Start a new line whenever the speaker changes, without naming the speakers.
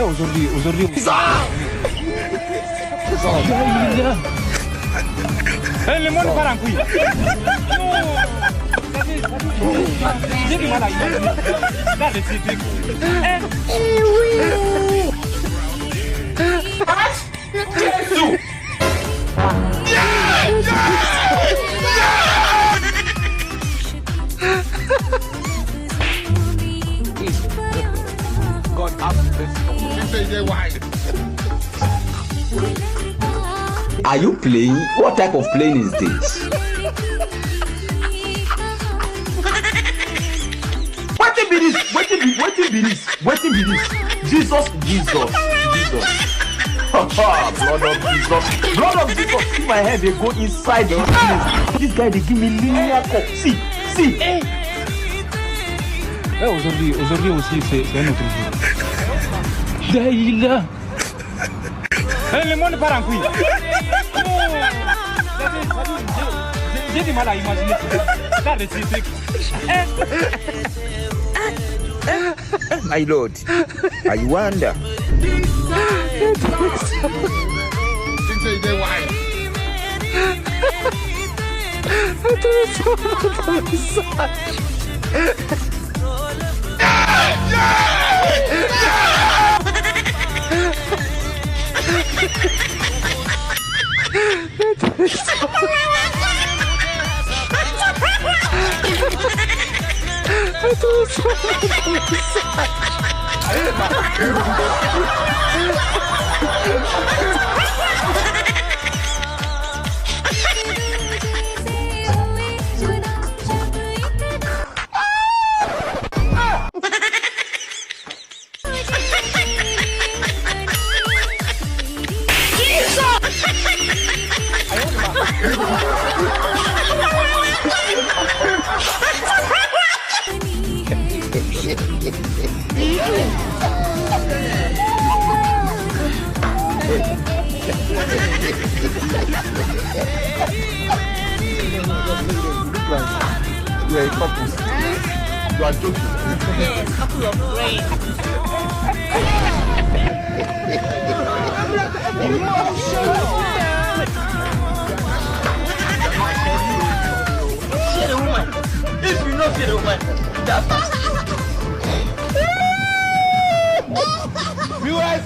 Aujourd'hui. Le monde part en couille. J'ai du mal à imaginer. Là, le truc. Jésus! God have mercy.
Are you playing? What type of playing is this? What be this? What be this? Jesus. Blood of Jesus. See my head, they go inside the place. This guy, they give me linear cup. See.
Aujourd'hui aussi, c'est un autre jour. Daïla. Le monde part en couille. J'ai du mal à imaginer. Là, le truc.
My Lord, I wonder.
You are a couple. You are joking.
Yes, couple of brains. See the woman. If you not see the woman, that's
Viewers.